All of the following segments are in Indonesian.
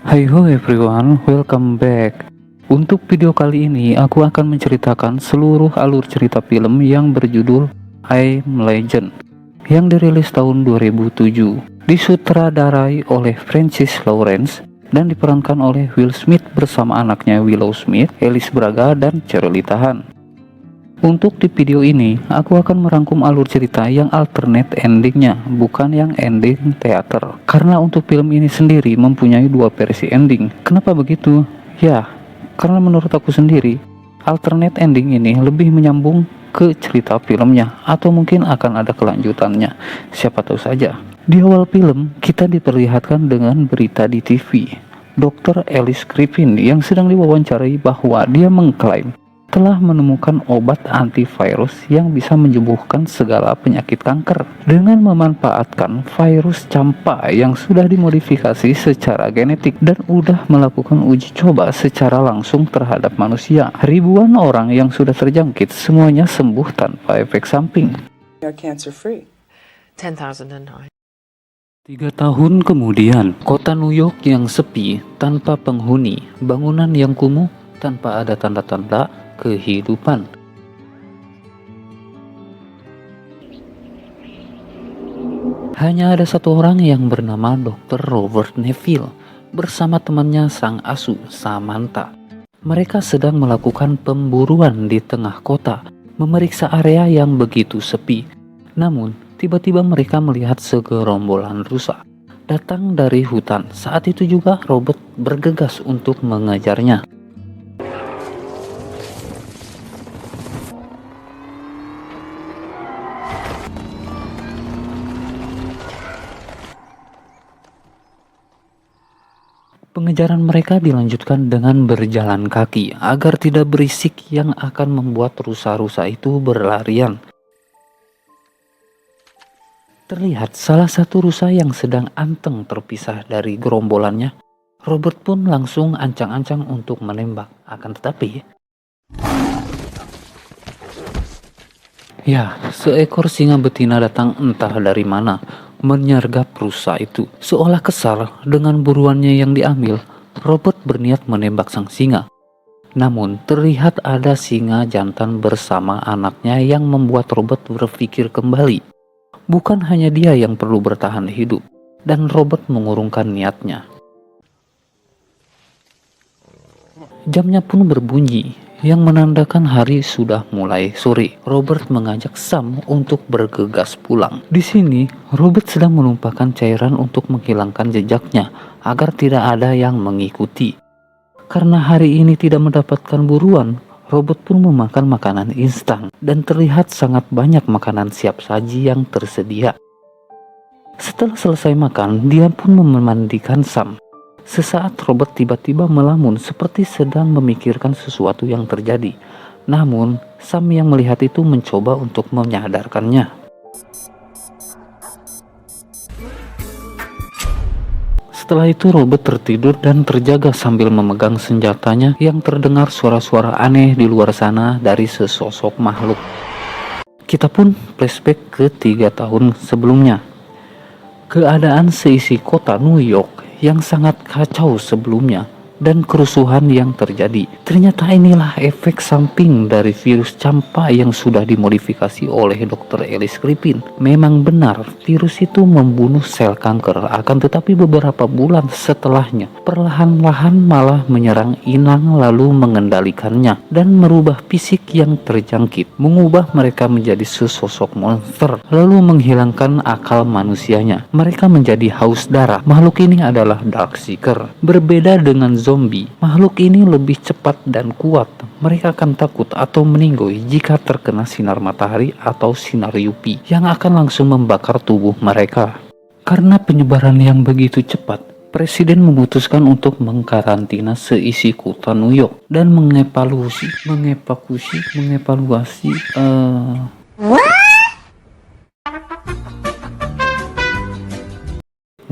Hai ho everyone, welcome back. Untuk video kali ini aku akan menceritakan seluruh alur cerita film yang berjudul I'm Legend yang dirilis tahun 2007, disutradarai oleh Francis Lawrence dan diperankan oleh Will Smith bersama anaknya Willow Smith, Alice Braga, dan Charlie Tahan. Untuk di video ini, aku akan merangkum alur cerita yang alternate endingnya, bukan yang ending teater. Karena untuk film ini sendiri mempunyai dua versi ending. Kenapa begitu? Ya, karena menurut aku sendiri, alternate ending ini lebih menyambung ke cerita filmnya, atau mungkin akan ada kelanjutannya. Siapa tahu saja. Di awal film, kita diperlihatkan dengan berita di TV. Dr. Alice Griffin yang sedang diwawancarai bahwa dia mengklaim telah menemukan obat antivirus yang bisa menyembuhkan segala penyakit kanker dengan memanfaatkan virus campak yang sudah dimodifikasi secara genetik dan udah melakukan uji coba secara langsung terhadap manusia. Ribuan orang yang sudah terjangkit semuanya sembuh tanpa efek samping. Cancer free. 10,009. 3 tahun kemudian, kota New York yang sepi tanpa penghuni, bangunan yang kumuh tanpa ada tanda-tanda kehidupan. Hanya ada satu orang yang bernama Dr. Robert Neville bersama temannya sang asuh Samantha. Mereka sedang melakukan pemburuan di tengah kota, memeriksa area yang begitu sepi. Namun, tiba-tiba mereka melihat segerombolan rusa datang dari hutan. Saat itu juga Robert bergegas untuk mengejarnya. Pengejaran mereka dilanjutkan dengan berjalan kaki agar tidak berisik yang akan membuat rusa-rusa itu berlarian. Terlihat salah satu rusa yang sedang anteng terpisah dari gerombolannya. Robert pun langsung ancang-ancang untuk menembak. Akan tetapi, ya, seekor singa betina datang entah dari mana, menyergap rusa itu. Seolah kesal dengan buruannya yang diambil, Robert berniat menembak sang singa. Namun, terlihat ada singa jantan bersama anaknya yang membuat Robert berpikir kembali. Bukan hanya dia yang perlu bertahan hidup, dan Robert mengurungkan niatnya. Jamnya pun berbunyi, yang menandakan hari sudah mulai sore. Robert mengajak Sam untuk bergegas pulang. Di sini, Robert sedang menumpahkan cairan untuk menghilangkan jejaknya agar tidak ada yang mengikuti. Karena hari ini tidak mendapatkan buruan, Robert pun memakan makanan instan dan terlihat sangat banyak makanan siap saji yang tersedia. Setelah selesai makan, dia pun memandikan Sam. Sesaat Robert tiba-tiba melamun seperti sedang memikirkan sesuatu yang terjadi. Namun, Sam yang melihat itu mencoba untuk menyadarkannya. Setelah itu Robert tertidur dan terjaga sambil memegang senjatanya yang terdengar suara-suara aneh di luar sana dari sesosok makhluk. Kita pun flashback ke 3 tahun sebelumnya. Keadaan seisi kota New York yang sangat kacau sebelumnya dan kerusuhan yang terjadi. Ternyata inilah efek samping dari virus campak yang sudah dimodifikasi oleh Dr. Alice Griffin. Memang benar, virus itu membunuh sel kanker, akan tetapi beberapa bulan setelahnya, perlahan-lahan malah menyerang inang lalu mengendalikannya dan merubah fisik yang terjangkit, mengubah mereka menjadi sesosok monster, lalu menghilangkan akal manusianya. Mereka menjadi haus darah. Makhluk ini adalah Darkseeker. Berbeda dengan zombie, makhluk ini lebih cepat dan kuat. Mereka akan takut atau meninggoy jika terkena sinar matahari atau sinar UV yang akan langsung membakar tubuh mereka. Karena penyebaran yang begitu cepat, Presiden memutuskan untuk mengkarantina seisi kota New York dan mengevaluasi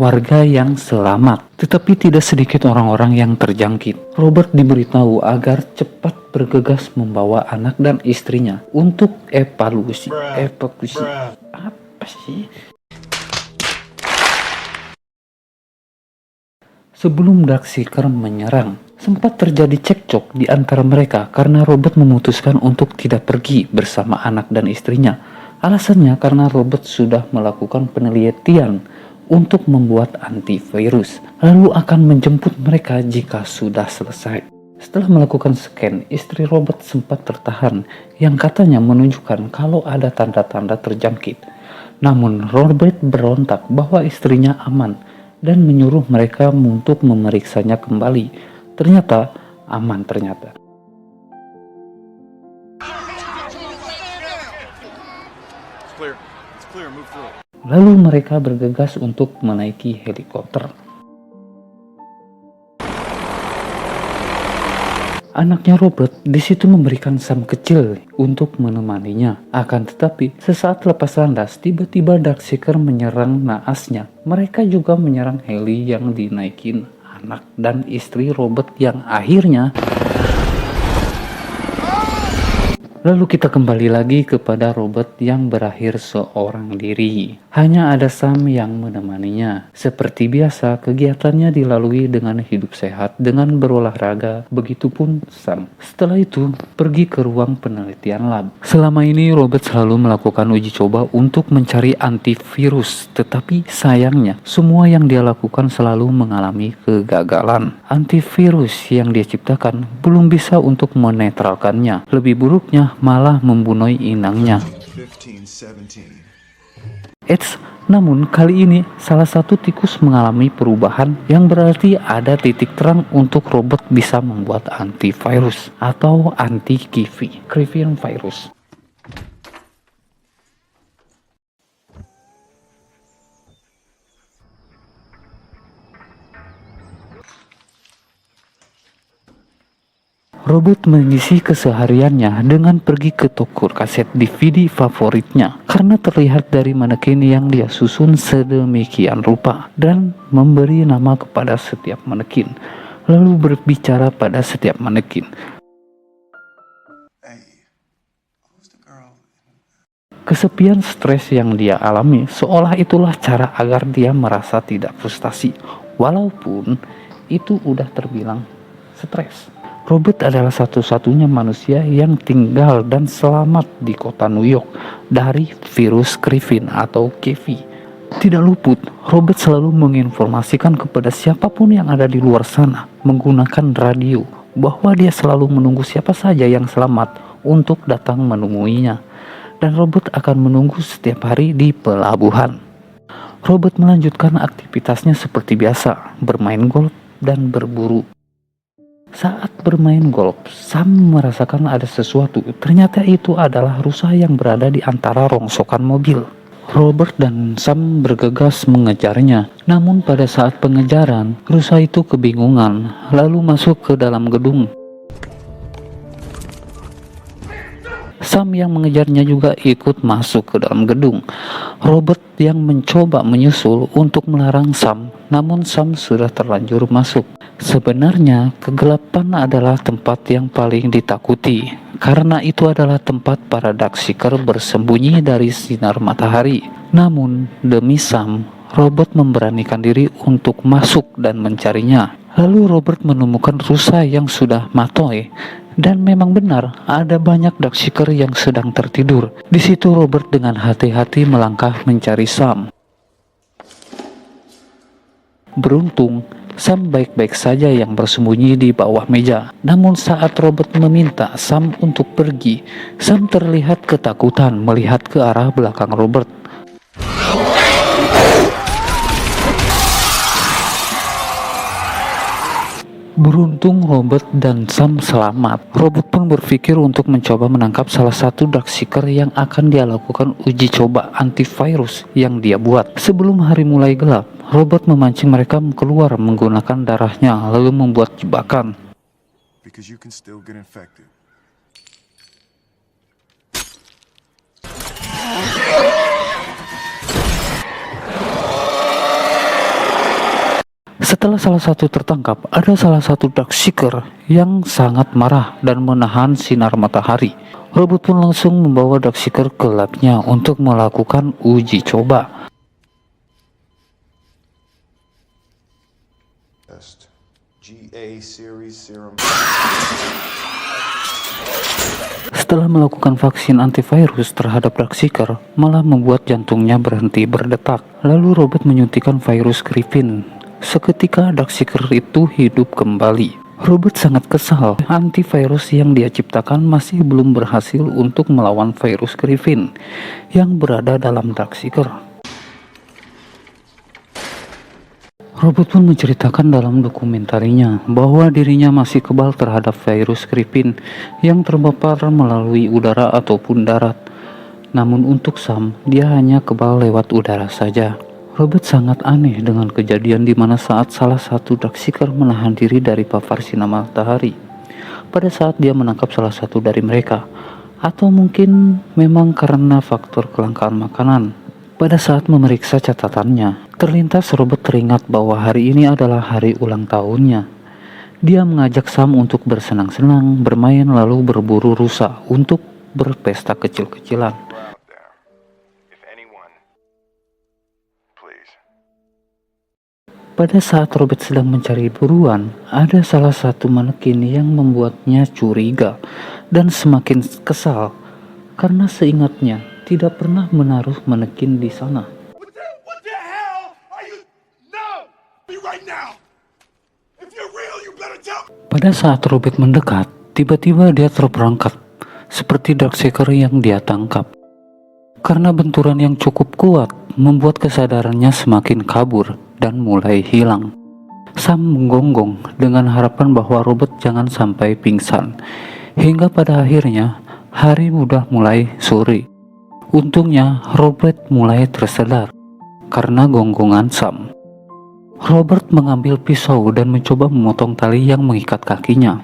warga yang selamat. Tetapi tidak sedikit orang-orang yang terjangkit. Robert diberitahu agar cepat bergegas membawa anak dan istrinya untuk evakuasi. Apa sih? Sebelum Darkseeker menyerang, sempat terjadi cekcok di antara mereka karena Robert memutuskan untuk tidak pergi bersama anak dan istrinya. Alasannya karena Robert sudah melakukan penelitian untuk membuat antivirus, lalu akan menjemput mereka jika sudah selesai. Setelah melakukan scan, istri Robert sempat tertahan yang katanya menunjukkan kalau ada tanda-tanda terjangkit. Namun Robert berontak bahwa istrinya aman dan menyuruh mereka untuk memeriksanya kembali. Ternyata aman ternyata. Lalu mereka bergegas untuk menaiki helikopter. Anaknya Robert di situ memberikan Sam kecil untuk menemaninya. Akan tetapi, sesaat lepas landas, tiba-tiba Darkseeker menyerang naasnya. Mereka juga menyerang heli yang dinaikin anak dan istri Robert yang akhirnya... Lalu kita kembali lagi kepada Robert yang berakhir seorang diri. Hanya ada Sam yang menemaninya. Seperti biasa, kegiatannya dilalui dengan hidup sehat, dengan berolahraga, begitupun Sam. Setelah itu, pergi ke ruang penelitian lab. Selama ini Robert selalu melakukan uji coba untuk mencari antivirus, tetapi sayangnya, semua yang dia lakukan selalu mengalami kegagalan. Antivirus yang dia ciptakan belum bisa untuk menetralkannya. Lebih buruknya, malah membunuh inangnya. Namun kali ini salah satu tikus mengalami perubahan yang berarti ada titik terang untuk Robert bisa membuat antivirus atau anti-Griffin virus. Robert mengisi kesehariannya dengan pergi ke toko kaset DVD favoritnya karena terlihat dari manekin yang dia susun sedemikian rupa dan memberi nama kepada setiap manekin, lalu berbicara pada setiap manekin. Kesepian stres yang dia alami seolah itulah cara agar dia merasa tidak frustasi, walaupun itu udah terbilang stres. Robert adalah satu-satunya manusia yang tinggal dan selamat di kota New York dari virus Griffin atau Kevi. Tidak luput, Robert selalu menginformasikan kepada siapapun yang ada di luar sana menggunakan radio bahwa dia selalu menunggu siapa saja yang selamat untuk datang menemuinya. Dan Robert akan menunggu setiap hari di pelabuhan. Robert melanjutkan aktivitasnya seperti biasa, bermain golf dan berburu. Saat bermain golf, Sam merasakan ada sesuatu. Ternyata itu adalah rusa yang berada di antara rongsokan mobil. Robert dan Sam bergegas mengejarnya. Namun pada saat pengejaran, rusa itu kebingungan, lalu masuk ke dalam gedung. Sam yang mengejarnya juga ikut masuk ke dalam gedung. Robert yang mencoba menyusul untuk melarang Sam, namun Sam sudah terlanjur masuk. Sebenarnya kegelapan adalah tempat yang paling ditakuti, karena itu adalah tempat para Darkseeker bersembunyi dari sinar matahari. Namun demi Sam, Robert memberanikan diri untuk masuk dan mencarinya. Lalu Robert menemukan rusa yang sudah matoy. Dan memang benar, ada banyak Darkseeker yang sedang tertidur. Di situ Robert dengan hati-hati melangkah mencari Sam. Beruntung, Sam baik-baik saja yang bersembunyi di bawah meja. Namun saat Robert meminta Sam untuk pergi, Sam terlihat ketakutan melihat ke arah belakang Robert. Beruntung Robert dan Sam selamat. Robert pun berpikir untuk mencoba menangkap salah satu Darkseeker yang akan dia lakukan uji coba antivirus yang dia buat. Sebelum hari mulai gelap, Robert memancing mereka keluar menggunakan darahnya lalu membuat jebakan. Setelah salah satu tertangkap, ada salah satu Darkseeker yang sangat marah dan menahan sinar matahari. Robert pun langsung membawa Darkseeker ke labnya untuk melakukan uji coba. GA series serum. Setelah melakukan vaksin antivirus terhadap Darkseeker, malah membuat jantungnya berhenti berdetak. Lalu Robert menyuntikkan virus Griffin. Seketika Darkseeker itu hidup kembali. Robert sangat kesal, antivirus yang dia ciptakan masih belum berhasil untuk melawan virus Griffin yang berada dalam Darkseeker. Robert pun menceritakan dalam dokumentarinya bahwa dirinya masih kebal terhadap virus Griffin yang terpapar melalui udara ataupun darat. Namun untuk Sam, dia hanya kebal lewat udara saja. Robert sangat aneh dengan kejadian di mana saat salah satu Darkseeker menahan diri dari paparan sinar matahari pada saat dia menangkap salah satu dari mereka, atau mungkin memang karena faktor kelangkaan makanan. Pada saat memeriksa catatannya, terlintas Robert teringat bahwa hari ini adalah hari ulang tahunnya. Dia mengajak Sam untuk bersenang-senang, bermain lalu berburu rusa untuk berpesta kecil-kecilan. Pada saat Robert sedang mencari buruan, ada salah satu manekin yang membuatnya curiga dan semakin kesal karena seingatnya tidak pernah menaruh manekin di sana. What the hell are you? No! Be right now! If you're real, you better tell me! Pada saat Robert mendekat, tiba-tiba dia terperangkap seperti Darkseeker yang dia tangkap. Karena benturan yang cukup kuat membuat kesadarannya semakin kabur dan mulai hilang. Sam menggonggong dengan harapan bahwa Robert jangan sampai pingsan. Hingga pada akhirnya hari sudah mulai sore. Untungnya Robert mulai tersadar karena gonggongan Sam. Robert mengambil pisau dan mencoba memotong tali yang mengikat kakinya.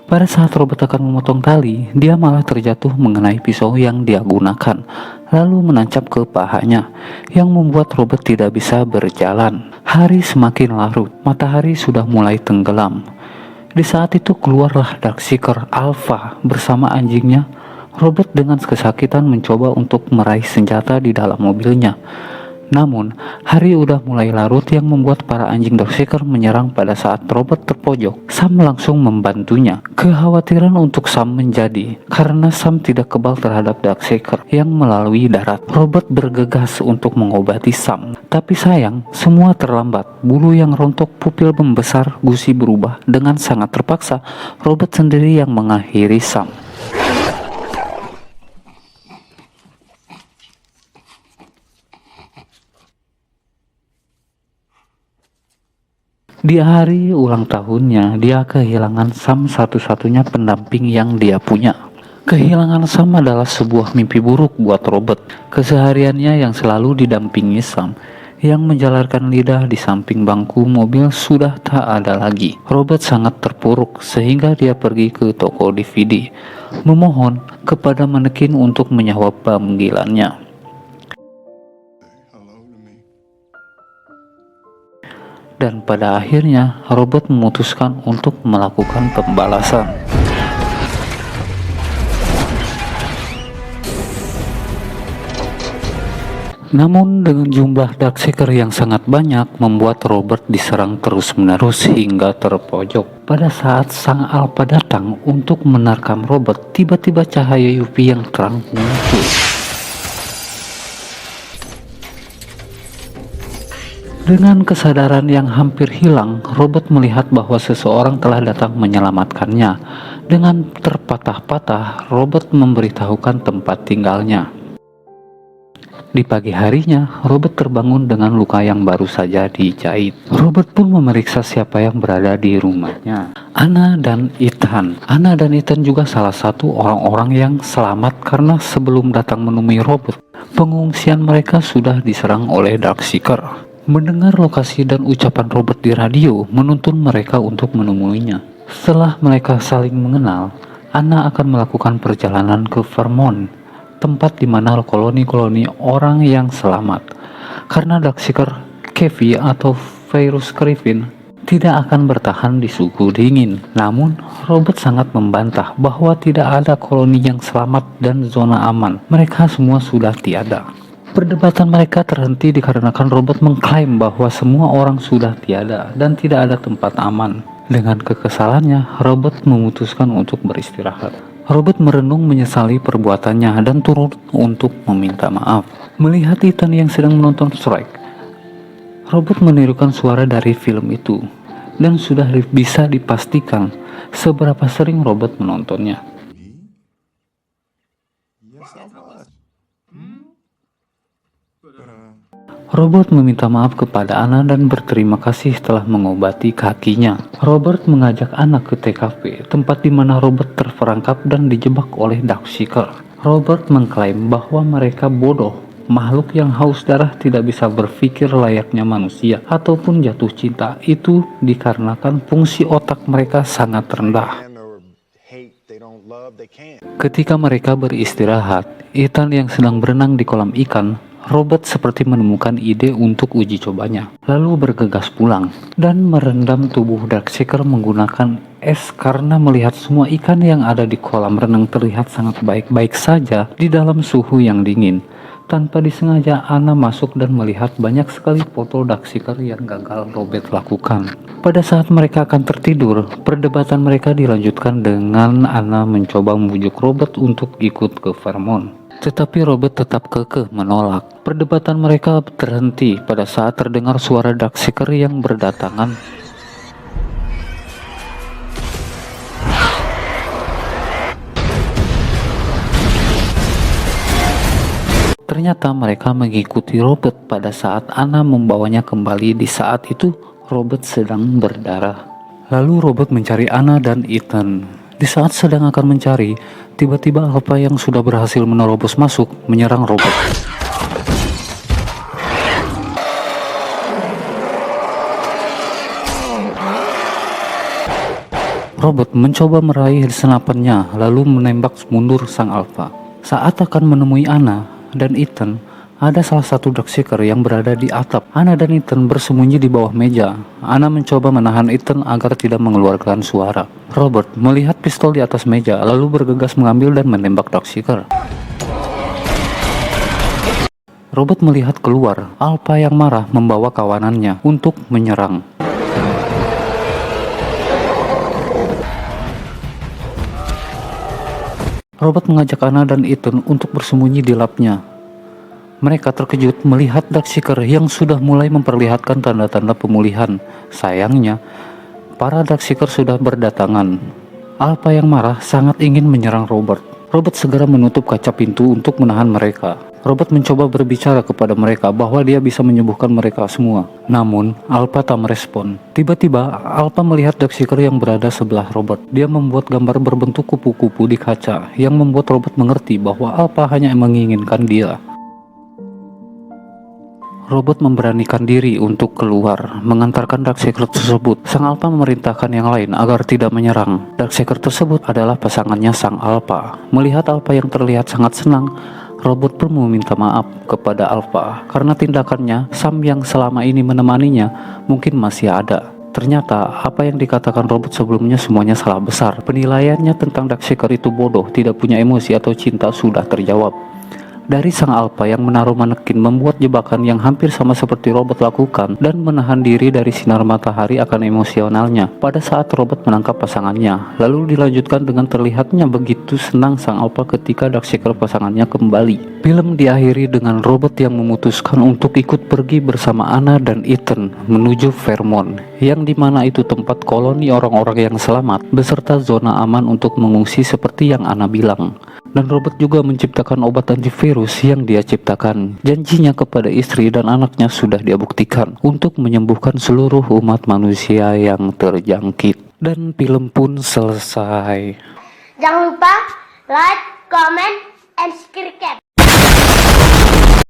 Pada saat Robert akan memotong tali, dia malah terjatuh mengenai pisau yang dia gunakan, lalu menancap ke pahanya, yang membuat Robert tidak bisa berjalan. Hari semakin larut, matahari sudah mulai tenggelam. Di saat itu keluarlah Darkseeker Alpha bersama anjingnya. Robert dengan kesakitan mencoba untuk meraih senjata di dalam mobilnya. Namun, hari udah mulai larut yang membuat para anjing Darkseeker menyerang pada saat Robert terpojok. Sam langsung membantunya. Kekhawatiran untuk Sam menjadi karena Sam tidak kebal terhadap Darkseeker yang melalui darat. Robert bergegas untuk mengobati Sam. Tapi sayang, semua terlambat. Bulu yang rontok, pupil membesar, gusi berubah. Dengan sangat terpaksa, Robert sendiri yang mengakhiri Sam. Di hari ulang tahunnya, dia kehilangan Sam, satu-satunya pendamping yang dia punya. Kehilangan Sam adalah sebuah mimpi buruk buat Robert. Kesehariannya yang selalu didampingi Sam, yang menjalarkan lidah di samping bangku mobil sudah tak ada lagi. Robert sangat terpuruk sehingga dia pergi ke toko DVD, memohon kepada manekin untuk menjawab panggilannya. Dan pada akhirnya Robert memutuskan untuk melakukan pembalasan. Namun dengan jumlah Darkseeker yang sangat banyak membuat Robert diserang terus-menerus hingga terpojok. Pada saat sang Alpha datang untuk menerkam Robert, tiba-tiba cahaya UV yang terang muncul. Dengan kesadaran yang hampir hilang, Robert melihat bahwa seseorang telah datang menyelamatkannya. Dengan terpatah-patah, Robert memberitahukan tempat tinggalnya. Di pagi harinya, Robert terbangun dengan luka yang baru saja dijahit. Robert pun memeriksa siapa yang berada di rumahnya. Anna dan Ethan. Anna dan Ethan juga salah satu orang-orang yang selamat karena sebelum datang menemui Robert, pengungsian mereka sudah diserang oleh Darkseeker. Mendengar lokasi dan ucapan Robert di radio menuntun mereka untuk menemuinya. Setelah mereka saling mengenal, Anna akan melakukan perjalanan ke Vermont, tempat di mana koloni-koloni orang yang selamat. Karena Darkseeker Kevi atau virus Griffin tidak akan bertahan di suhu dingin. Namun, Robert sangat membantah bahwa tidak ada koloni yang selamat dan zona aman. Mereka semua sudah tiada. Perdebatan mereka terhenti dikarenakan robot mengklaim bahwa semua orang sudah tiada dan tidak ada tempat aman. Dengan kekesalannya, robot memutuskan untuk beristirahat. Robot merenung menyesali perbuatannya dan turun untuk meminta maaf. Melihat Ethan yang sedang menonton Shrek, robot menirukan suara dari film itu dan sudah bisa dipastikan seberapa sering robot menontonnya. Yes, I was. Robert meminta maaf kepada Anna dan berterima kasih telah mengobati kakinya. Robert mengajak Anna ke TKP, tempat di mana Robert terperangkap dan dijebak oleh Darkseeker. Robert mengklaim bahwa mereka bodoh. Makhluk yang haus darah tidak bisa berpikir layaknya manusia ataupun jatuh cinta. Itu dikarenakan fungsi otak mereka sangat rendah. Or hate they don't love, they can't. Ketika mereka beristirahat, Ethan yang sedang berenang di kolam ikan, Robert seperti menemukan ide untuk uji cobanya, lalu bergegas pulang dan merendam tubuh Darkseeker menggunakan es karena melihat semua ikan yang ada di kolam renang terlihat sangat baik-baik saja di dalam suhu yang dingin. Tanpa disengaja, Anna masuk dan melihat banyak sekali foto Darkseeker yang gagal Robert lakukan. Pada saat mereka akan tertidur, perdebatan mereka dilanjutkan dengan Anna mencoba membujuk Robert untuk ikut ke Vermont. Tetapi Robert tetap kekeh menolak. Perdebatan mereka terhenti pada saat terdengar suara Darkseeker yang berdatangan. Ternyata mereka mengikuti Robert pada saat Anna membawanya kembali. Di saat itu Robert sedang berdarah. Lalu Robert mencari Anna dan Ethan. Di saat sedang akan mencari, tiba-tiba Alpha yang sudah berhasil menerobos masuk menyerang Robert. Robert mencoba meraih senapannya lalu menembak mundur sang Alpha. Saat akan menemui Anna dan Ethan, ada salah satu Darkseeker yang berada di atap. Anna dan Ethan bersembunyi di bawah meja. Anna mencoba menahan Ethan agar tidak mengeluarkan suara. Robert melihat pistol di atas meja lalu bergegas mengambil dan menembak Darkseeker. Robert melihat keluar. Alpha yang marah membawa kawanannya untuk menyerang. Robert mengajak Anna dan Ethan untuk bersembunyi di labnya. Mereka terkejut melihat Darkseeker yang sudah mulai memperlihatkan tanda-tanda pemulihan. Sayangnya, para Darkseeker sudah berdatangan. Alpha yang marah sangat ingin menyerang Robert. Robert segera menutup kaca pintu untuk menahan mereka. Robert mencoba berbicara kepada mereka bahwa dia bisa menyembuhkan mereka semua. Namun, Alpha tak merespon. Tiba-tiba, Alpha melihat Darkseeker yang berada sebelah Robert. Dia membuat gambar berbentuk kupu-kupu di kaca yang membuat Robert mengerti bahwa Alpha hanya menginginkan dia. Robert memberanikan diri untuk keluar, mengantarkan Darkseeker tersebut. Sang Alpha memerintahkan yang lain agar tidak menyerang. Darkseeker tersebut adalah pasangannya sang Alpha. Melihat Alpha yang terlihat sangat senang, Robert pun meminta maaf kepada Alpha karena tindakannya. Sam yang selama ini menemaninya mungkin masih ada. Ternyata apa yang dikatakan Robert sebelumnya semuanya salah besar. Penilaiannya tentang Darkseeker itu bodoh, tidak punya emosi atau cinta sudah terjawab. Dari sang Alpha yang menaruh manekin membuat jebakan yang hampir sama seperti Robert lakukan dan menahan diri dari sinar matahari akan emosionalnya pada saat Robert menangkap pasangannya. Lalu dilanjutkan dengan terlihatnya begitu senang sang Alpha ketika Darkseeker pasangannya kembali. Film diakhiri dengan Robert yang memutuskan untuk ikut pergi bersama Anna dan Ethan menuju Vermont, yang dimana itu tempat koloni orang-orang yang selamat beserta zona aman untuk mengungsi seperti yang Anna bilang. Dan Robert juga menciptakan obat antivirus yang dia ciptakan. Janjinya kepada istri dan anaknya sudah dia buktikan untuk menyembuhkan seluruh umat manusia yang terjangkit. Dan film pun selesai. Jangan lupa like, comment, and subscribe.